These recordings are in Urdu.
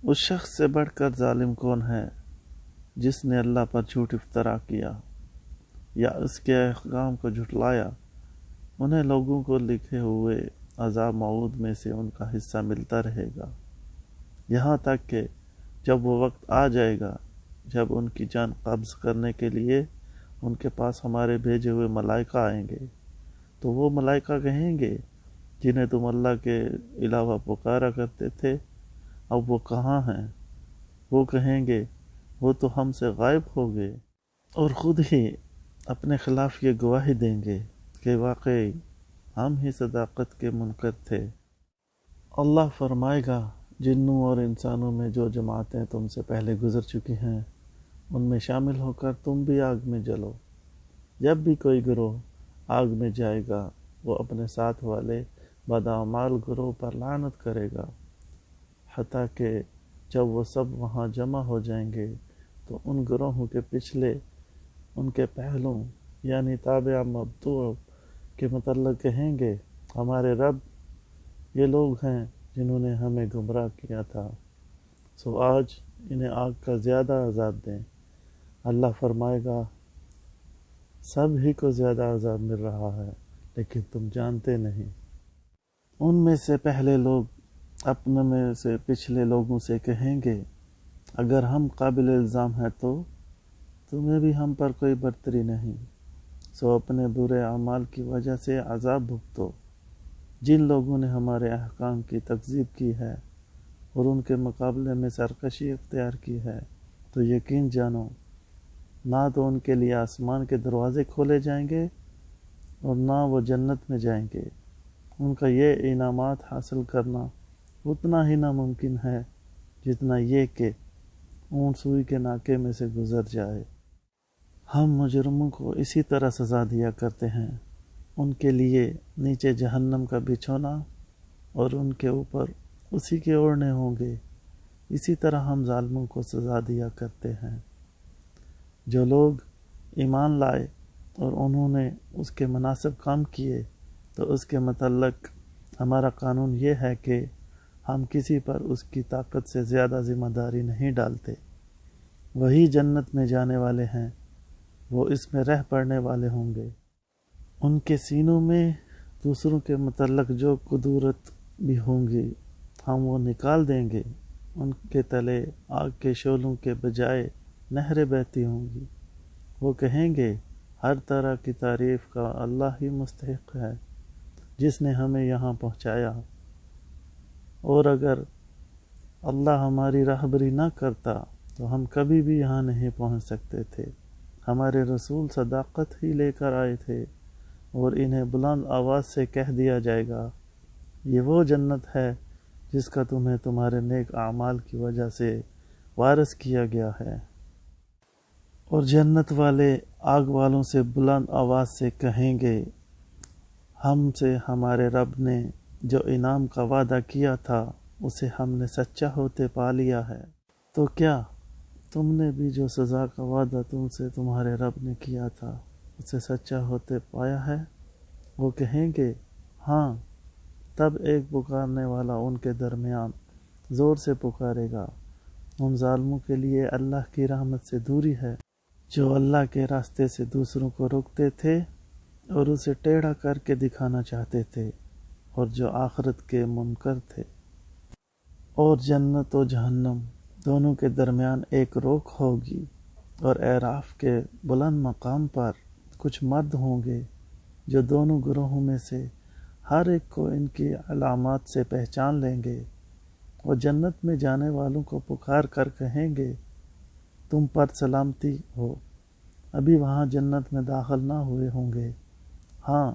اس شخص سے بڑھ کر ظالم کون ہے جس نے اللہ پر جھوٹ افطرا کیا یا اس کے احکام کو جھٹلایا؟ انہیں لوگوں کو لکھے ہوئے عذاب موعود میں سے ان کا حصہ ملتا رہے گا، یہاں تک کہ جب وہ وقت آ جائے گا جب ان کی جان قبض کرنے کے لیے ان کے پاس ہمارے بھیجے ہوئے ملائکہ آئیں گے، تو وہ ملائکہ کہیں گے جنہیں تم اللہ کے علاوہ پکارا کرتے تھے اب وہ کہاں ہیں؟ وہ کہیں گے وہ تو ہم سے غائب ہو گئے، اور خود ہی اپنے خلاف یہ گواہی دیں گے کہ واقعی ہم ہی صداقت کے منکر تھے۔ اللہ فرمائے گا، جنوں اور انسانوں میں جو جماعتیں تم سے پہلے گزر چکی ہیں ان میں شامل ہو کر تم بھی آگ میں جلو۔ جب بھی کوئی گروہ آگ میں جائے گا وہ اپنے ساتھ والے بداعمال گروہ پر لعنت کرے گا، حتیٰ کہ جب وہ سب وہاں جمع ہو جائیں گے تو ان گروہوں کے پچھلے ان کے پہلوں یعنی تابع مبتوع کے متعلق کہیں گے، ہمارے رب یہ لوگ ہیں جنہوں نے ہمیں گمراہ کیا تھا، سو آج انہیں آگ کا زیادہ عذاب دیں۔ اللہ فرمائے گا، سب ہی کو زیادہ عذاب مل رہا ہے لیکن تم جانتے نہیں۔ ان میں سے پہلے لوگ اپنے میں سے پچھلے لوگوں سے کہیں گے، اگر ہم قابل الزام ہیں تو تمہیں بھی ہم پر کوئی برتری نہیں، سو اپنے برے اعمال کی وجہ سے عذاب بھگتو۔ جن لوگوں نے ہمارے احکام کی تکذیب کی ہے اور ان کے مقابلے میں سرکشی اختیار کی ہے تو یقین جانو نہ تو ان کے لیے آسمان کے دروازے کھولے جائیں گے اور نہ وہ جنت میں جائیں گے۔ ان کا یہ انعامات حاصل کرنا اتنا ہی ناممکن ہے جتنا یہ کہ اونٹ سوئی کے ناکے میں سے گزر جائے۔ ہم مجرموں کو اسی طرح سزا دیا کرتے ہیں، ان کے لیے نیچے جہنم کا بچھونا اور ان کے اوپر اسی کے اوڑھنے ہوں گے، اسی طرح ہم ظالموں کو سزا دیا کرتے ہیں۔ جو لوگ ایمان لائے اور انہوں نے اس کے مناسب کام کیے تو اس کے متعلق ہمارا قانون یہ ہے کہ ہم کسی پر اس کی طاقت سے زیادہ ذمہ داری نہیں ڈالتے۔ وہی جنت میں جانے والے ہیں، وہ اس میں رہ پڑنے والے ہوں گے۔ ان کے سینوں میں دوسروں کے متعلق جو کدورت بھی ہوں گی ہم وہ نکال دیں گے، ان کے تلے آگ کے شعلوں کے بجائے نہریں بہتی ہوں گی۔ وہ کہیں گے، ہر طرح کی تعریف کا اللہ ہی مستحق ہے جس نے ہمیں یہاں پہنچایا، اور اگر اللہ ہماری راہبری نہ کرتا تو ہم کبھی بھی یہاں نہیں پہنچ سکتے تھے۔ ہمارے رسول صداقت ہی لے کر آئے تھے اور انہیں بلند آواز سے کہہ دیا جائے گا، یہ وہ جنت ہے جس کا تمہیں تمہارے نیک اعمال کی وجہ سے وارث کیا گیا ہے۔ اور جنت والے آگ والوں سے بلند آواز سے کہیں گے، ہم سے ہمارے رب نے جو انعام کا وعدہ کیا تھا اسے ہم نے سچا ہوتے پا لیا ہے، تو کیا تم نے بھی جو سزا کا وعدہ تم سے تمہارے رب نے کیا تھا اسے سچا ہوتے پایا ہے؟ وہ کہیں گے، ہاں۔ تب ایک پکارنے والا ان کے درمیان زور سے پکارے گا، ان ظالموں کے لیے اللہ کی رحمت سے دوری ہے جو اللہ کے راستے سے دوسروں کو روکتے تھے اور اسے ٹیڑھا کر کے دکھانا چاہتے تھے، اور جو آخرت کے منکر تھے۔ اور جنت و جہنم دونوں کے درمیان ایک روک ہوگی، اور اعراف کے بلند مقام پر کچھ مرد ہوں گے جو دونوں گروہوں میں سے ہر ایک کو ان کی علامات سے پہچان لیں گے، اور جنت میں جانے والوں کو پکار کر کہیں گے، تم پر سلامتی ہو، ابھی وہاں جنت میں داخل نہ ہوئے ہوں گے، ہاں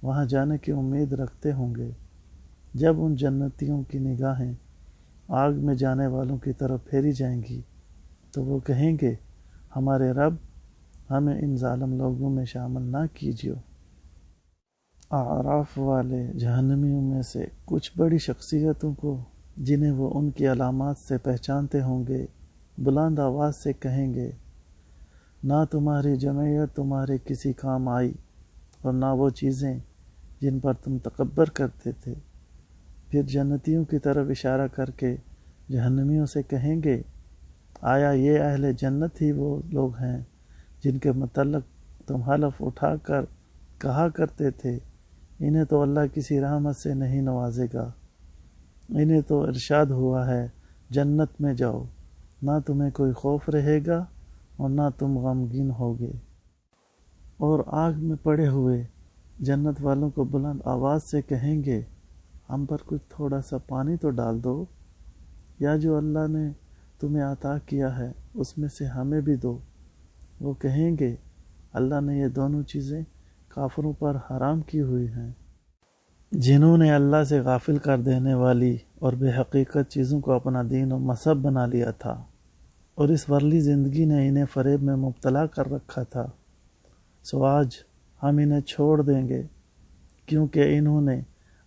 وہاں جانے کی امید رکھتے ہوں گے۔ جب ان جنتیوں کی نگاہیں آگ میں جانے والوں کی طرف پھیری جائیں گی تو وہ کہیں گے، ہمارے رب ہمیں ان ظالم لوگوں میں شامل نہ کیجیے۔ اعراف والے جہنمیوں میں سے کچھ بڑی شخصیتوں کو جنہیں وہ ان کی علامات سے پہچانتے ہوں گے بلند آواز سے کہیں گے، نہ تمہاری جمعیت تمہارے کسی کام آئی اور نہ وہ چیزیں جن پر تم تکبر کرتے تھے۔ پھر جنتیوں کی طرف اشارہ کر کے جہنمیوں سے کہیں گے آیا یہ اہل جنت ہی وہ لوگ ہیں جن کے متعلق تم حلف اٹھا کر کہا کرتے تھے انہیں تو اللہ کسی رحمت سے نہیں نوازے گا، انہیں تو ارشاد ہوا ہے جنت میں جاؤ، نہ تمہیں کوئی خوف رہے گا اور نہ تم غمگین ہوگے۔ اور آگ میں پڑے ہوئے جنت والوں کو بلند آواز سے کہیں گے ہم پر کچھ تھوڑا سا پانی تو ڈال دو، یا جو اللہ نے تمہیں عطا کیا ہے اس میں سے ہمیں بھی دو۔ وہ کہیں گے اللہ نے یہ دونوں چیزیں کافروں پر حرام کی ہوئی ہیں، جنہوں نے اللہ سے غافل کر دینے والی اور بے حقیقت چیزوں کو اپنا دین و مذہب بنا لیا تھا، اور اس ورلی زندگی نے انہیں فریب میں مبتلا کر رکھا تھا۔ سو آج ہم انہیں چھوڑ دیں گے کیونکہ انہوں نے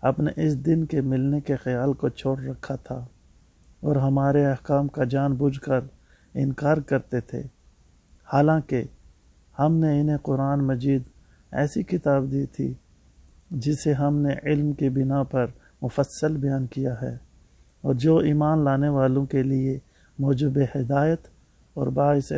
اپنے اس دن کے ملنے کے خیال کو چھوڑ رکھا تھا اور ہمارے احکام کا جان بوجھ کر انکار کرتے تھے، حالانکہ ہم نے انہیں قرآن مجید ایسی کتاب دی تھی جسے ہم نے علم کی بنا پر مفصل بیان کیا ہے، اور جو ایمان لانے والوں کے لیے موجب ہدایت اور باعث